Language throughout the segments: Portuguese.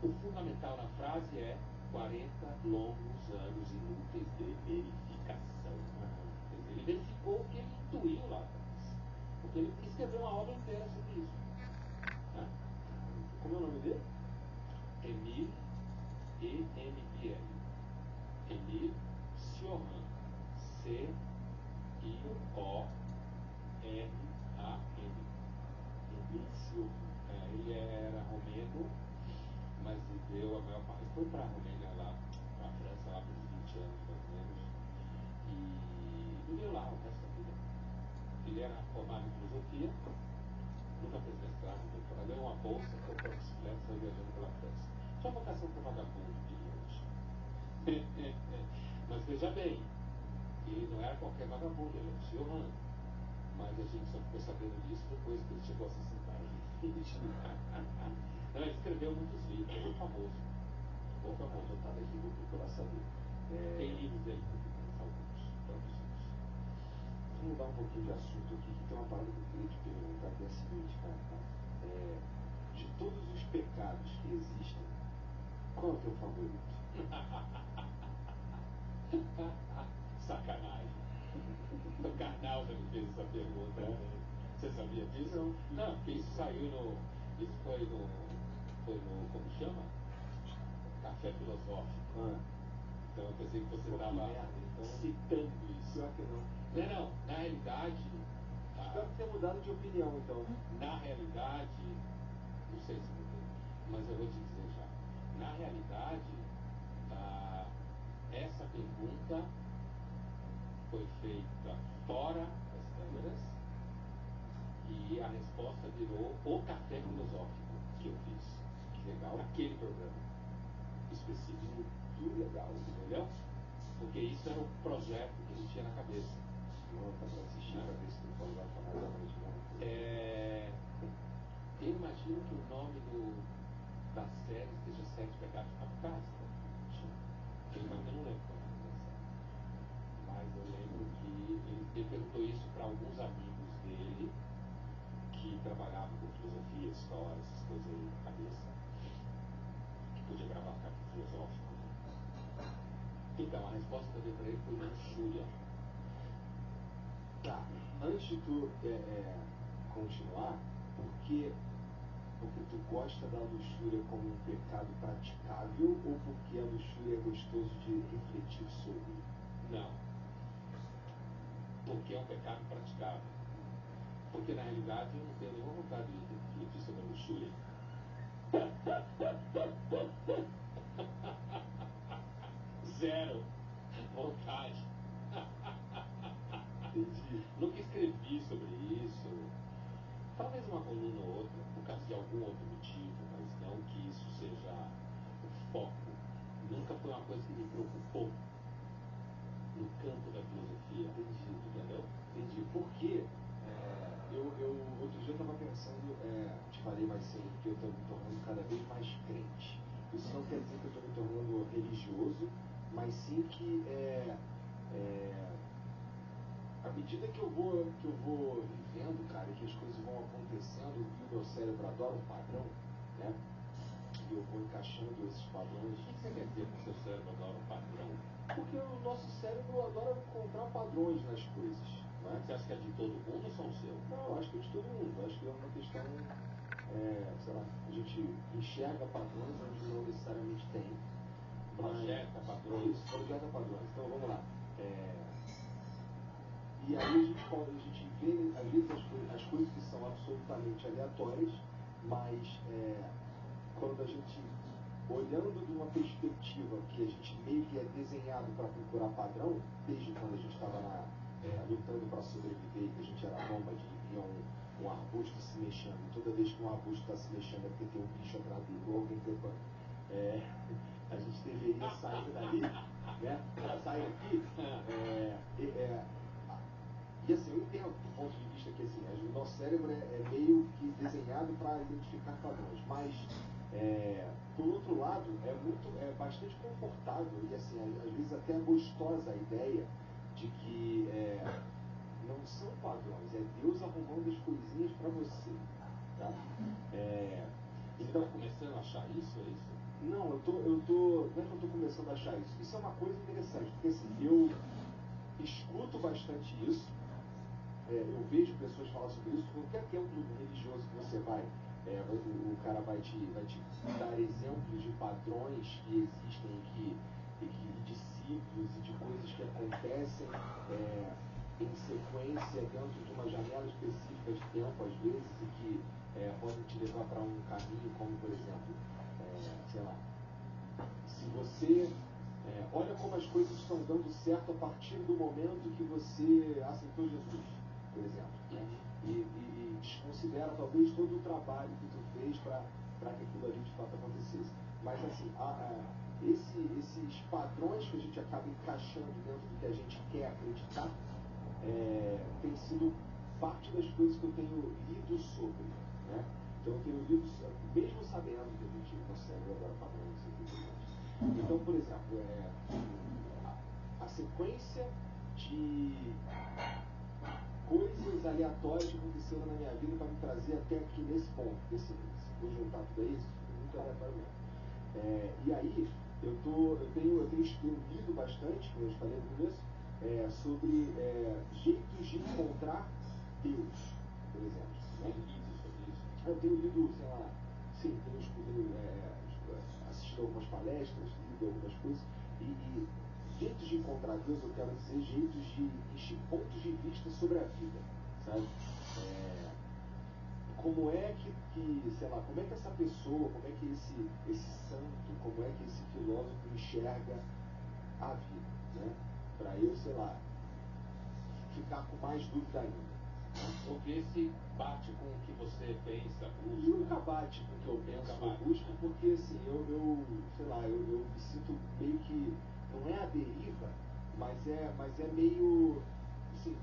O fundamental na frase é 40 longos anos inúteis de verificação. Quer dizer, ele verificou o que ele intuiu lá atrás. Porque ele escreveu uma obra inteira sobre isso. Né? Como é o nome dele? Emile, E-M-I-L. Emile Cioran. C-I-O-R-A-N. Emile Cioran. Ele era romeno, mas viveu a maior parte. Foi para a Romênia, lá, para a França, lá por 20 anos mais ou menos. E viveu lá o resto da vida. Ele era formado em filosofia, nunca fez mestrado, doutorado, ganhou uma bolsa, comprou uma bicicleta e saiu viajando pela França. Tinha vocação para vagabundo, diria hoje. Mas veja bem, ele não era qualquer vagabundo, ele era o Cioran. Mas a gente só ficou sabendo disso depois que ele chegou a se sentar em Não, ele escreveu muitos livros, ele é famoso. Bom, tá anotado aqui, vou procurar saber. Tem livros dele, alguns traduzidos. Vamos mudar um pouquinho de assunto aqui, que tem uma parada que eu queria te perguntar, que é a seguinte, cara. De todos os pecados que existem, qual é o teu favorito? Sacanagem. O Karnal já me fez essa pergunta. Você sabia disso? Não. Não, porque isso saiu no. Isso foi no. Como chama? Café Filosófico. Então eu pensei que você estava citando isso. Pior que não. Não. Na realidade. Espero que tenha mudado de opinião, então. Na realidade. Não sei se mudou, mas eu vou te dizer já. Na realidade, essa pergunta foi feita fora das câmeras e a resposta virou o Café Filosófico que eu fiz. Que legal. Aquele programa específico. Muito legal. Entendeu? Porque isso era o projeto que ele tinha na cabeça. Não, tá pra assistir, pra ver se tu pode dar pra mais Eu imagino que o nome da série seja Sete Pecados Capitais. Eu não lembro qual é o nome da série. Mas eu lembro que ele perguntou isso para alguns amigos dele que trabalhavam com filosofia, história, essas coisas aí na cabeça, que podia gravar café filosófico. Então, a resposta que eu dei para ele foi luxúria. Tá, antes de tu continuar, porque tu gosta da luxúria como um pecado praticável ou porque a luxúria é gostoso de refletir sobre? Não. Porque é um pecado praticável. Porque na realidade eu não tenho nenhuma vontade de refletir sobre a luxúria. Zero vontade. Entendi. Nunca escrevi sobre isso. Talvez uma coluna ou outra, por causa de algum outro motivo, mas não que isso seja o foco. Nunca foi uma coisa que me preocupou no campo da filosofia. Entendi. Entendeu? Entendi. Porque outro dia eu estava pensando, te falei mais cedo que eu estou me tornando cada vez mais crente. Isso não quer dizer que eu estou me tornando religioso, mas sim que à medida que eu vou vivendo, cara, que as coisas vão acontecendo, e o meu cérebro adora um padrão, né? E eu vou encaixando esses padrões. O que você quer dizer que o seu cérebro adora um padrão? Porque o nosso cérebro adora encontrar padrões nas coisas, né? Você acha que é de todo mundo ou só o seu? Não, acho que é de todo mundo. Acho que é uma questão, sei lá, a gente enxerga padrões onde não necessariamente tem. Projeta padrões. Projeta padrões. Então vamos lá. E aí a gente vê, às vezes, as coisas que são absolutamente aleatórias, mas quando a gente, olhando de uma perspectiva que a gente meio que é desenhado para procurar padrão, desde quando a gente estava lutando para sobreviver, que a gente era nômade e via um arbusto se mexendo, e toda vez que um arbusto está se mexendo é porque tem um bicho atrás dele ou alguém trepando. A gente deveria sair dali, né? Sair aqui. E assim, eu entendo do ponto de vista que assim, o nosso cérebro é meio que desenhado para identificar padrões, mas por outro lado é bastante confortável e assim, às vezes até é gostosa a ideia de que não são padrões, é Deus arrumando as coisinhas para você, tá? Então, começando a achar isso, é isso? Não, não é que eu tô começando a achar isso. Isso é uma coisa interessante, porque assim, eu escuto bastante isso, eu vejo pessoas falar sobre isso, qualquer templo religioso que você vai, o cara vai te dar exemplos de padrões que existem e de ciclos e de coisas que acontecem em sequência dentro de uma janela específica de tempo, às vezes, e que podem te levar para um caminho, como por exemplo, sei lá, se você olha como as coisas estão dando certo a partir do momento que você aceitou Jesus, por exemplo, né? E desconsidera talvez todo o trabalho que tu fez para que aquilo ali de fato acontecesse. Mas assim, esses padrões que a gente acaba encaixando dentro do que a gente quer acreditar tem sido parte das coisas que eu tenho lido sobre, né? Então eu tenho lido, mesmo sabendo que a gente consegue agora padrões e então, por exemplo, a sequência de coisas aleatórias que aconteceram na minha vida para me trazer até aqui nesse ponto, vou juntar tudo aí, isso fica muito aleatório mesmo. E aí, eu tenho lido bastante, como eu falei no começo, sobre jeitos de encontrar Deus, por exemplo. Né? Sobre isso. Eu tenho lido, sei lá, sim, assistido algumas palestras, lido algumas coisas, e jeitos de encontrar Deus, eu quero dizer, jeitos de pontos de vista sobre a vida, sabe? Como é que sei lá, como é que essa pessoa, como é que esse santo, como é que esse filósofo enxerga a vida, né? Para eu, sei lá, ficar com mais dúvida ainda. Né? Ou ver se bate com o que você pensa, busca. Nunca bate com o que eu penso ou busco, porque assim, eu sei lá, eu me sinto meio que, não é a deriva, mas é meio, assim,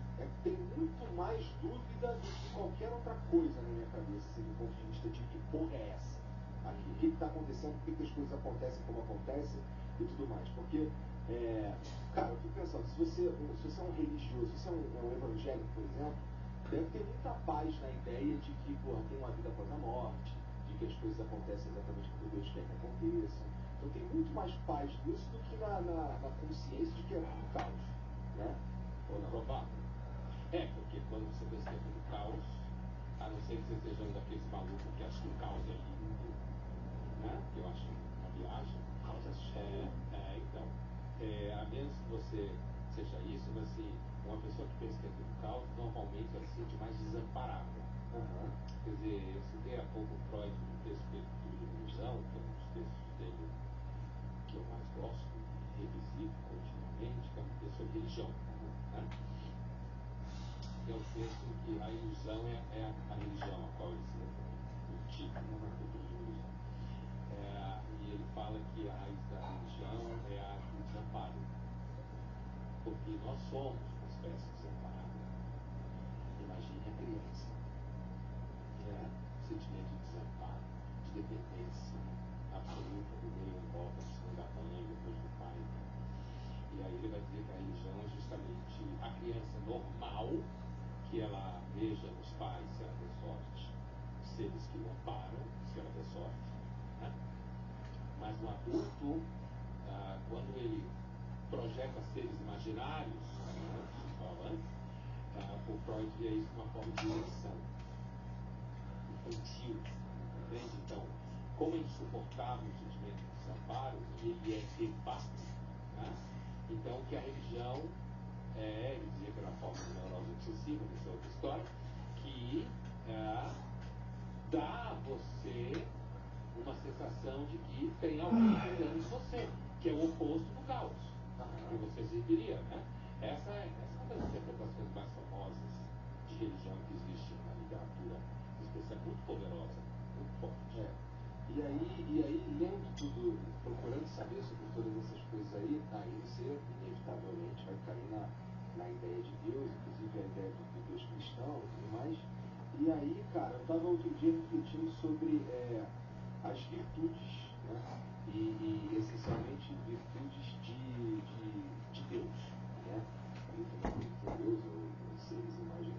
tem muito mais dúvida do que qualquer outra coisa na minha cabeça, assim, do ponto de vista de que porra é essa? Aqui, o que está acontecendo, por que as coisas acontecem como acontecem e tudo mais. Porque, cara, eu fico pensando, se você é um religioso, se você é um evangélico, por exemplo, deve ter muita paz na ideia de que, porra, tem uma vida após a morte, de que as coisas acontecem exatamente como Deus quer que aconteçam. Então tem muito mais paz nisso do que na consciência de que é tudo caos, né? Ou não? Provável. Porque quando você pensa que é tudo caos, a não ser que você seja um daqueles malucos que acha que o caos é lindo, né? Que eu acho uma viagem. Caos é só. Então, a menos que você seja isso, mas assim, uma pessoa que pensa que é tudo caos, normalmente ela se sente mais desamparada. Uhum. Quer dizer, eu citei há pouco Freud no texto dele de ilusão, que é um dos textos dele que eu mais gosto, revisito continuamente, que é um texto sobre religião. Né? É um texto em que a ilusão é a religião a qual ele se refere, o título, uma cultura de ilusão. E ele fala que a raiz da religião é a do desamparo, porque nós somos uma espécie desamparada. Imagine a criança, sentimento de desamparo, de dependência absoluta do meio em volta, precisando da mãe, depois do pai. E aí ele vai dizer que a religião é justamente a criança normal, que ela veja nos pais, se ela der sorte, seres que o amparam, se ela der sorte. Né? Mas o adulto, quando ele projeta seres imaginários, o Freud via isso de uma forma de eleição infantil, entende? Então, como é insuportável o sentimento de desamparo, e ele é de fato, né? Então que a religião ele dizia que era uma forma de neurose obsessiva, dessa outra história, que dá a você uma sensação de que tem alguém cuidando de você, que é o oposto do caos, que você viveria, né? Essa é uma das interpretações mais famosas de religião que existe na literatura, especial, muito poderosa, muito forte. E aí, lendo tudo, procurando saber sobre todas essas coisas aí você inevitavelmente vai cair na ideia de Deus, inclusive a ideia do Deus cristão e tudo mais. E aí, cara, eu estava outro dia refletindo sobre as virtudes, né? E essencialmente virtudes de Deus, né? Deus ou seres imaginários.